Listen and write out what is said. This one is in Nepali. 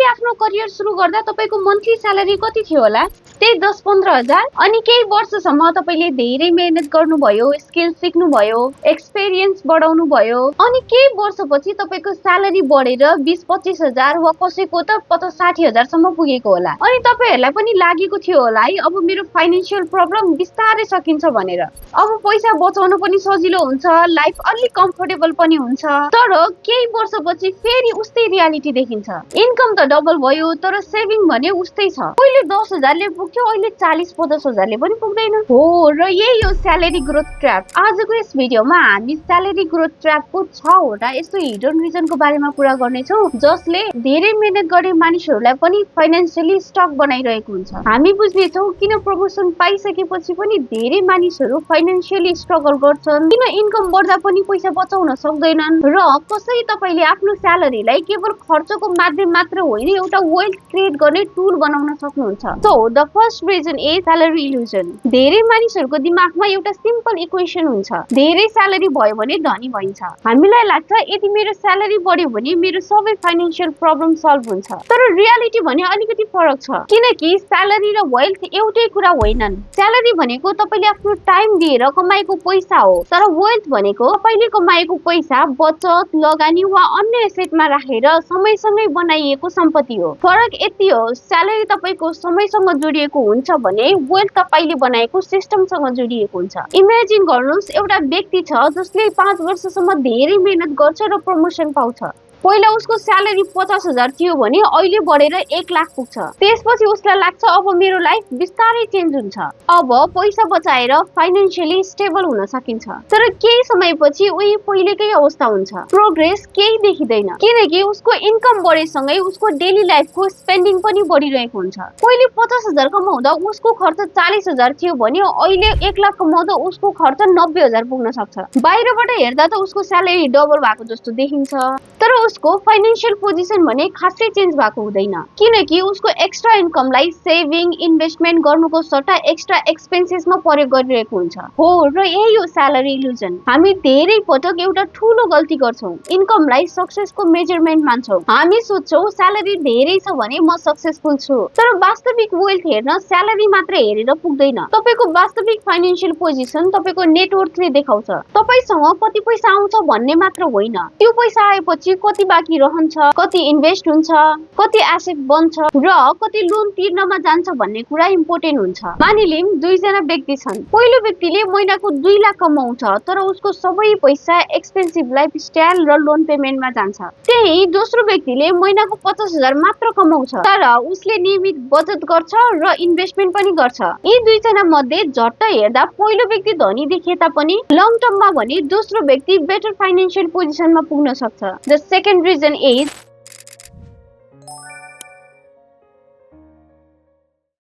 आफ्नो करियर सुरु गर्दा तपाईको मन्थली स्यालेरी कति थियो होला? त्यही 10-15 हजार। अनि केही वर्षसम्म तपाईले धेरै मेहनत गर्नुभयो, स्किल सिक्नुभयो, एक्सपिरियन्स बढाउनु भयो, अनि केही वर्षपछि तपाईको स्यालेरी बढेर 20-25 हजार वा कसैको त 50-60 हजार सम्म पुगेको होला। अनि तपाईहरुलाई पनि लागेको थियो होला है अब मेरो फाइनान्शियल प्रब्लम बिस्तारै सकिन्छ भनेर। अब पैसा बचाउन पनि सजिलो हुन्छ, लाइफ अलि कम्फर्टेबल पनि हुन्छ। तर केही वर्षपछि फेरि उस्तै रियालिटी देखिन्छ। इन्कम त डबल भयो तर सेभिङ भने उस्तै छ। पहिले 10 हजारले पुग्थ्यो, अहिले 40-50 हजारले पनि पुग्दैन। हो, र यही हो स्यालेरी ग्रोथ ट्र्याप। आजको यस भिडियोमा हामी स्यालेरी ग्रोथ ट्र्यापको 6 वटा यस्तो हिडन रिजनको बारेमा कुरा गर्नेछौँ जसले धेरै मेहनत गर्ने मानिसहरूलाई पनि फाइनान्शियली स्टक बनाइरहेको हुन्छ। हामी बुझ्नेछौँ किन प्रमोसन पाइसकेपछि पनि धेरै मानिसहरू फाइनान्शियली स्ट्रगल गर्छन्, किन इन्कम बढ्दा पनि पैसा बचाउन सक्दैनन्, र कसरी तपाईले आफ्नो स्यालेरीलाई केवल खर्चको माध्यम मात्र होइन एउटा वेल्थ क्रिएट गर्ने टुल बनाउन सक्नुहुन्छ। So the first reason is salary illusion. धेरै मानिसहरूको दिमागमा एउटा सिम्पल इक्वेसन हुन्छ, धेरै स्यालेरी भयो भने धनी भइन्छ। हामीलाई लाग्छ यदि मेरो स्यालेरी बढ्यो भने मेरो सबै फाइनान्शियल प्रब्लम सल्भ हुन्छ। तर रियालिटी भने अलिकति फरक छ, किनकि स्यालेरी र वेल्थ एउटै कुरा होइनन्। स्यालेरी भनेको तपाईले आफ्नो टाइम दिएर कमाएको पैसा हो, तर वेल्थ भनेको तपाईले कमाएको पैसा बचत, लगानी वा अन्य एसेटमा राखेर समयसँगै बनाइएको सम्पत्ति हो। फरक यति हो, स्यालेरी तपाईको समयसँग जोडिएको हुन्छ भने वेल्थ तपाईले बनाएको सिस्टमसँग जोडिएको हुन्छ। इमेजिन गर्नुहोस् एउटा व्यक्ति छ जसले 5 वर्षसम्म धेरै मेहनत गर्छ र प्रमोसन पाउँछ। पहिला उसको स्यालेरी 50 हजार थियो भने अहिले बढेर 1 लाख पुग्छ। त्यसपछि उसलाई लाग्छ अब मेरो लाइफ बिस्तारै चेन्ज हुन्छ, अब पैसा बचाएर फाइनान्शियली स्टेबल हुन सकिन्छ। तर केही समयपछि उही पहिलेकै अवस्था हुन्छ, प्रोग्रेस केही देखिँदैन, किनकि उसको इन्कम बढेसँगै उसको डेली लाइफको स्पेन्डिङ पनि बढिरहेको हुन्छ। पहिले 50 हजार कमाउँदा उसको खर्च 40 हजार थियो भने अहिले 1 लाख कमाउँदा उसको खर्च 90 हजार पुग्न सक्छ। बाहिरबाट हेर्दा त उसको स्यालेरी डबल भएको जस्तो देखिन्छ, तर उसको फाइनान्शियल पोजिसन भने खासै चेन्ज भएको हुँदैन, किनकि उसको एक्स्ट्रा इन्कमलाई सेभिङ, इन्भेस्टमेन्ट गर्नुको सट्टा एक्स्ट्रा एक्सपेन्सेसमा प्रयोग गरिरहेको हुन्छ। हो, र यही हो स्यालेरी इल्युजन। हामी धेरै पटक एउटा ठूलो गल्ती गर्छौं, इन्कमलाई सक्सेसको मेजरमेन्ट मान्छौं। हामी सोच्छौं स्यालेरी धेरै छ भने म सक्सेसफुल छु, तर वास्तविक वेल्थ हेर्न स्यालेरी मात्र हेरेर पुग्दैन। तपाईको वास्तविक फाइनान्शियल पोजिसन तपाईको नेटवर्थले देखाउँछ। तपाईसँग कति पैसा आउँछ भन्ने मात्र होइन, त्यो पैसा आएपछि कति बाँकी रहन्छ, कति इन्भेस्ट हुन्छ, कति एसेट बन्छ र कति लोन तिर्नमा जान्छ भन्ने कुरा इम्पोर्टेन्ट हुन्छ। मानिलिउँ 2 जना व्यक्ति छन्। पहिलो व्यक्तिले महिनाको 2 लाख कमाउँछ तर उसको सबै पैसा एक्सपेन्सिभ लाइफस्टाइल र लोन पेमेन्टमा जान्छ। त्यही दोस्रो व्यक्तिले महिनाको 50 हजार मात्र कमाउँछ तर उसले नियमित बचत गर्छ र इन्भेस्टमेन्ट पनि गर्छ। यी 2 जना मध्ये झट्ट हेर्दा पहिलो व्यक्ति धनी देखिए तापनि लङ टर्ममा भने दोस्रो व्यक्ति बेटर फाइनान्शियल पोजिसनमा पुग्न सक्छ। The second reason is